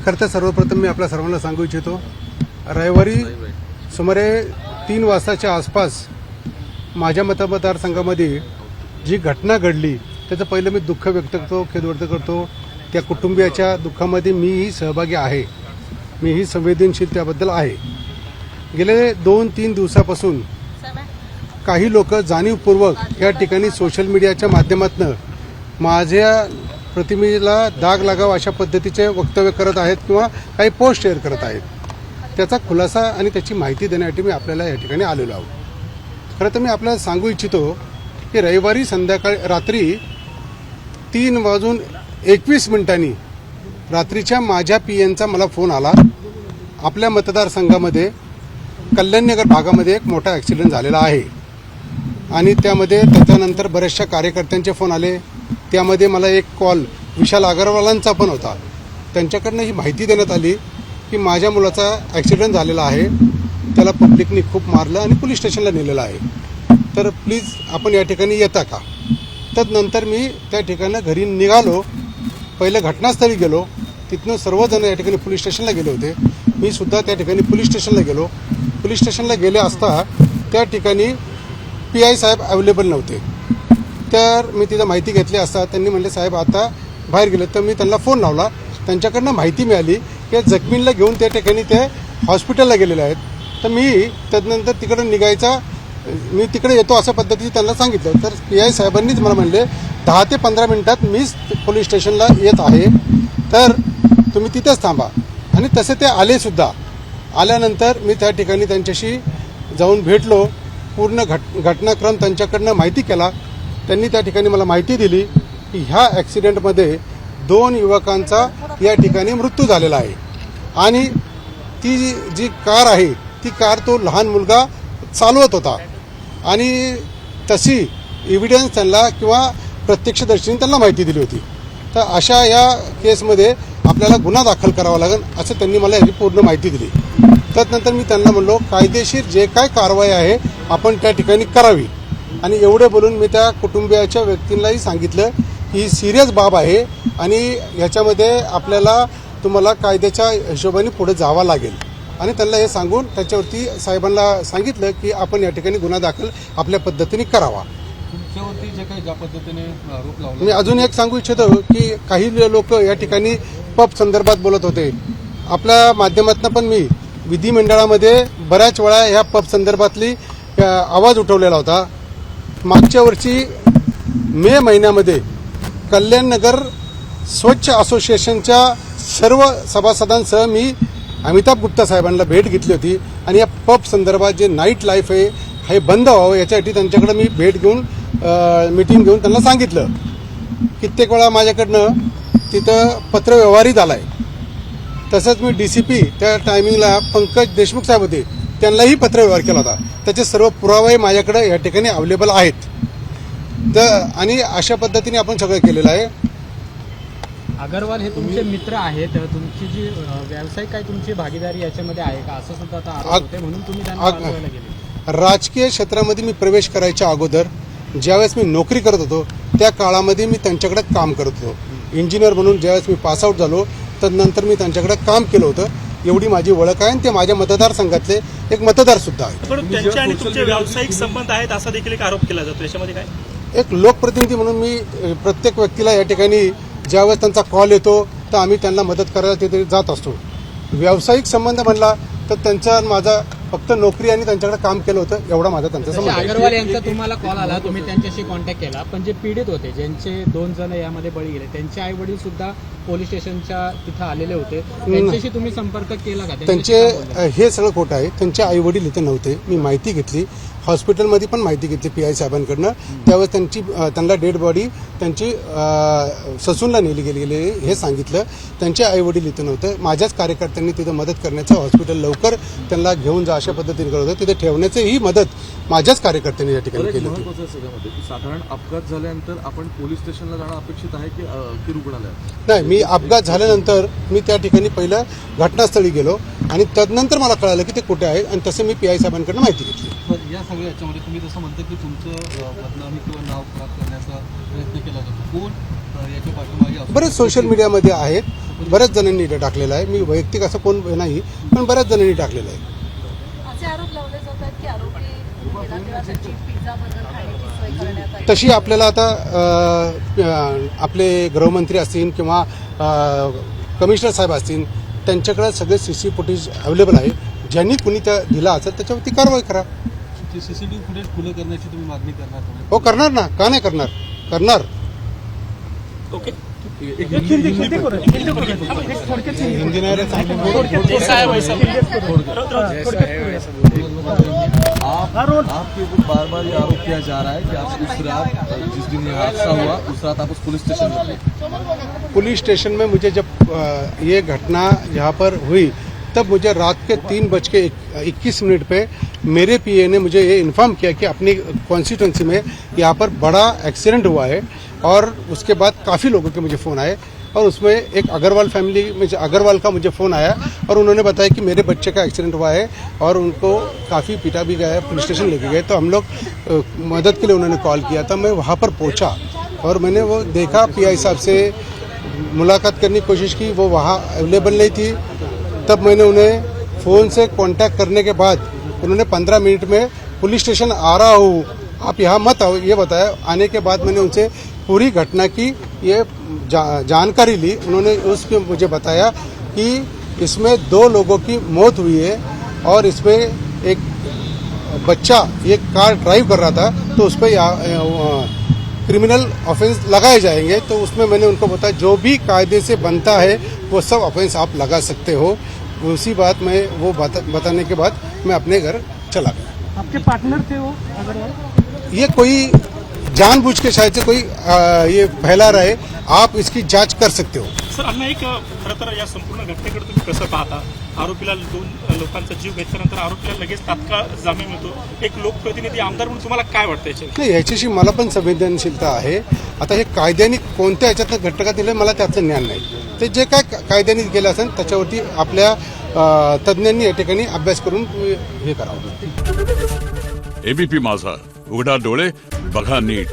खरं तर सर्वप्रथम मी आपल्या सर्वांना सांगू इच्छितो, रविवारी सुमारे 3 वाजताच्या आसपास माझ्या मतदारसंघामध्ये जी घटना घडली त्याचं पहिलं मी दुःख व्यक्त करतो, खेद व्यक्त करतो. त्या कुटुंबियाच्या दुःखामध्ये मीही सहभागी आहे, मीही संवेदनशील त्याबद्दल आहे. गेले 2-3 दिवसापासून काही लोक जाणीवपूर्वक या ठिकाणी सोशल मीडियाच्या माध्यमातून माझ्या प्रतिमेला दाग लागावा अशा पद्धतीचे वक्तव्य करत आहेत किंवा काही पोस्ट शेअर करत आहेत. त्याचा खुलासा आणि त्याची माहिती देण्यासाठी मी आपल्याला या ठिकाणी आलेलो आहोत. खरं तर मी आपल्याला सांगू इच्छितो की रविवारी रात्री 3:21 रात्रीच्या माझ्या पीएनचा मला फोन आला. आपल्या मतदारसंघामध्ये कल्याणनगर भागामध्ये एक मोठा ॲक्सिडेंट झालेला आहे आणि त्याच्यानंतर बऱ्याचशा कार्यकर्त्यांचे फोन आले. त्यामध्ये मला एक कॉल विशाल अग्रवालांचा पण होता. त्यांच्याकडनं ही माहिती देण्यात आली की माझ्या मुलाचा ॲक्सिडेंट झालेला आहे, त्याला पब्लिकनी खूप मारलं आणि पोलीस स्टेशनला नेलेलं आहे, तर प्लीज आपण या ठिकाणी येता का. तदनंतर मी त्या ठिकाणी घरी निघालो. पहिलं घटनास्थळी गेलो, तिथनं सर्वजण या ठिकाणी पोलीस स्टेशनला गेले होते. मी सुद्धा त्या ठिकाणी पोलीस स्टेशनला गेलो. पोलीस स्टेशनला गेले असता त्या ठिकाणी PI साहेब अवेलेबल नव्हते. तर मी तिथं माहिती घेतली असता त्यांनी म्हणले साहेब आता बाहेर गेले. तर मी त्यांना फोन लावला. त्यांच्याकडनं माहिती मिळाली की जखमींना घेऊन त्या ठिकाणी ते हॉस्पिटलला गेलेले आहेत. तर मी तदनंतर तिकडे निघायचा, मी तिकडे येतो अशा पद्धतीने त्यांना सांगितलं. तर PI साहेबांनीच मला म्हणले 10 ते 15 मिनिटात मीच पोलीस स्टेशनला येत आहे, तर तुम्ही तिथेच थांबा. आणि तसे ते आलेसुद्धा. आल्यानंतर मी त्या ठिकाणी त्यांच्याशी जाऊन भेटलो. पूर्ण घटनाक्रम त्यांच्याकडनं माहिती केला. त्यांनी त्या ठिकाणी मला माहिती दिली की ह्या ॲक्सिडेंटमध्ये 2 युवकांचा या ठिकाणी मृत्यू झालेला आहे आणि ती जी कार आहे ती कार तो लहान मुलगा चालवत होता आणि तशी एव्हिडन्स त्यांना किंवा प्रत्यक्षदर्शींनी त्यांना माहिती दिली होती. तर अशा या केसमध्ये आपल्याला गुन्हा दाखल करावा लागेल असं त्यांनी मला याची पूर्ण माहिती दिली. त्यानंतर मी त्यांना म्हणलो कायदेशीर जे काय कारवाई आहे आपण त्या ठिकाणी करावी. आणि एवढे बोलून मी त्या कुटुंबियाच्या व्यक्तींनाही सांगितलं ही सिरियस बाब आहे आणि ह्याच्यामध्ये आपल्याला तुम्हाला कायद्याच्या हिशोबाने पुढे जावं लागेल. आणि त्यांना हे सांगून त्याच्यावरती साहेबांना सांगितलं की आपण या ठिकाणी गुन्हा दाखल आपल्या पद्धतीने करावा. तुमच्यावरती जे काही ज्या पद्धतीने आरोप लावला, मी अजून एक सांगू इच्छितो की काही लोक या ठिकाणी पब संदर्भात बोलत होते. आपल्या माध्यमातून पण मी विधिमंडळामध्ये बऱ्याच वेळा ह्या पब संदर्भातली आवाज उठवलेला होता. मागच्या वर्षी मे महिन्यामध्ये कल्याणनगर स्वच्छ असोसिएशनच्या सर्व सभासदांसह मी अमिताभ गुप्ता साहेबांना भेट घेतली होती आणि या पब संदर्भात जे नाईट लाईफ आहे हे बंद व्हावं याच्यासाठी त्यांच्याकडे मी भेट घेऊन मीटिंग घेऊन त्यांना सांगितलं. कित्येक वेळा माझ्याकडनं तिथं पत्रव्यवहारही झाला आहे. तसंच मी DCP त्या टायमिंगला पंकज देशमुख साहेब होते, त्यांनाही पत्रव्यवहार केला होता. त्याचे सर्व पुरावे माझ्याकडे या ठिकाणी अवेलेबल आहेत. तर आणि अशा पद्धतीने आपण सगळं केलेलं आहे. अग्रवाल हे तुमचे मित्र आहेत, तुमची जी व्यावसायिक काय तुमची भागीदारी याच्यामध्ये आहे का असं सुद्धा आता आरोप होते, म्हणून तुम्ही त्यांना वाचवायला गेले. राजकीय क्षेत्रामध्ये मी प्रवेश करायच्या अगोदर ज्यावेळेस मी नोकरी करत होतो त्या काळामध्ये मी त्यांच्याकडे काम करत होतो. इंजिनियर म्हणून ज्यावेळेस मी पासआउट झालो तदनंतर मी त्यांच्याकडे काम केलं होतं. एवढी माझी ओळख आहे आणि ते माझ्या मतदारसंघातले एक मतदार सुद्धा आहेत. पण त्यांचे आणि तुमचे व्यावसायिक संबंध आहेत असा देखील एक आरोप केला जातो. याच्यामध्ये काय? एक लोकप्रतिनिधी म्हणून मी प्रत्येक व्यक्तीला या ठिकाणी ज्यावेळेस त्यांचा कॉल येतो तर आम्ही त्यांना मदत करायला तिथे जात असतो. व्यावसायिक संबंध म्हणला तर त्यांचा माझा फक्त नोकरी आणि त्यांच्याकडे काम केलं होतं एवढा माझा त्यांचा संबंध आहे. अग्रवाल यांचा तुम्हाला कॉल आला, तुम्ही त्यांच्याशी कॉन्टॅक्ट केला, पण जे पीडित होते ज्यांचे 2 जण यामध्ये बळी गेले त्यांचे आई वडील सुद्धा पोलीस स्टेशनच्या तिथं आलेले होते, त्यांच्याशी तुम्ही संपर्क केला का? त्यांचे हे सगळं खोटं आहे. त्यांचे आई वडील इथे नव्हते. मी माहिती घेतली, हॉस्पिटलमध्ये पण माहिती घेतली PI साहेबांकडनं. त्यावेळेस त्यांना डेड बॉडी त्यांची ससूनला नेली गेलेली हे सांगितलं. त्यांचे आई वडील इथे नव्हते. माझ्याच कार्यकर्त्यांनी तिथं मदत करण्याचं, हॉस्पिटल लवकर त्यांना घेऊन जा अशा पद्धतीने करत होतं. तिथे ठेवण्याची ही मदत माझ्याच कार्यकर्त्यांनी या ठिकाणी केली होती. साधारण अपघात झाल्यानंतर आपण पोलीस स्टेशनला जाणं अपेक्षित आहे की रुग्णालयात? नाही, मी अपघात झाल्यानंतर मी त्या ठिकाणी पहिलं घटनास्थळी गेलो आणि तदनंतर मला कळालं की ते कुठे आहे आणि तसं मी PI साहेबांकडून माहिती घेतली. या सगळ्या याच्यामध्ये तुम्ही जसं म्हणता की तुमचं बदनामी किंवा नाव खराब करण्याचा प्रयत्न केला जातो, कोण याच्या पाठीमागे? बरेच सोशल मीडियामध्ये आहेत. बऱ्याच जणांनी टाकलेला आहे. मी वैयक्तिक असं कोण नाही, पण बऱ्याच जणांनी टाकलेलं आहे. असे आरोप लावले जातात की आरोपी गेला तेव्हा त्याची पिझ्झा बर्गर खाण्याची सोय करण्यात आली. तशी आपल्याला आता आपले गृहमंत्री असतील किंवा कमिशनर साहेब असतील, त्यांच्याकडे सगळे CCTV फुटेज अवेलेबल आहे. ज्यांनी कुणी त्या दिला असेल त्याच्यावरती कारवाई करा. CCTV फुटेज खुलं करण्याची तुम्ही मागणी करणार का? हो, करणार ना, का नाही करणार, करणार. ओके हिंदी नाही रे, आपके ऊपर बार बार ये आरोप किया जा रहा है कि आप उस रात जिस दिन ये हादसा हुआ उस रात आप उस पुलिस स्टेशन में थे। पुलिस स्टेशन में मुझे जब ये घटना यहाँ पर हुई तब मुझे रात के 3:21 पे मेरे PA ने मुझे ये इन्फॉर्म किया कि अपनी कॉन्स्टिट्यूंसी में यहाँ पर बड़ा एक्सीडेंट हुआ है। और उसके बाद काफ़ी लोगों के मुझे फ़ोन आए और उसमें एक अग्रवाल फैमिली में अग्रवाल का मुझे फ़ोन आया और उन्होंने बताया कि मेरे बच्चे का एक्सीडेंट हुआ है और उनको काफ़ी पीटा भी गया है, पुलिस स्टेशन लेके गए। तो हम लोग मदद के लिए उन्होंने कॉल किया था। मैं वहाँ पर पहुँचा और मैंने वो देखा, PI साहब से मुलाकात करने की कोशिश की, वो वहाँ अवेलेबल नहीं थी। तब मैंने उन्हें फ़ोन से कांटेक्ट करने के बाद उन्होंने 15 मिनट में पुलिस स्टेशन आ रहा हूँ, आप यहाँ मत आओ, ये बताया। आने के बाद मैंने उनसे पूरी घटना की ये जानकारी ली। उन्होंने उसमें मुझे बताया कि इसमें 2 लोगों की मौत हुई है और इसमें एक बच्चा ये कार ड्राइव कर रहा था, तो उस पर क्रिमिनल ऑफेंस लगाए जाएंगे। तो उसमें मैंने उनको बताया जो भी कायदे से बनता है वो सब ऑफेंस आप लगा सकते हो। उसी बात में वो बताने के बाद मैं अपने घर चला गया। आपके पार्टनर थे वो अग्रवाल? ये कोई जानबूझ के शायद से कोई ये फैला रहे, आप इसकी जांच कर सकते हो। सर, अण्णा एक खरं तर या संपूर्ण घटनेकडे तुम्ही कसं पाहता? आरोपीला 2 लोकांचा जीव घेतल्यानंतर आरोपीला लगेच तात्काळ जामीन मिळतो. एक लोकप्रतिनिधी आमदार म्हणून तुम्हाला काय वाटतं याच्याविषयी? नाही, याच्याशी मला पण संवेदनशीलता आहे. आता हे कायद्याने कोणत्या ह्याच्यातनं घटका दिलं मला त्याचं ज्ञान नाही. ते जे काय कायद्याने केलं असेल त्याच्यावरती आपल्या तज्ज्ञांनी या ठिकाणी अभ्यास करून हे करावं. ABP माझा, उघडा डोळे बघा नीट.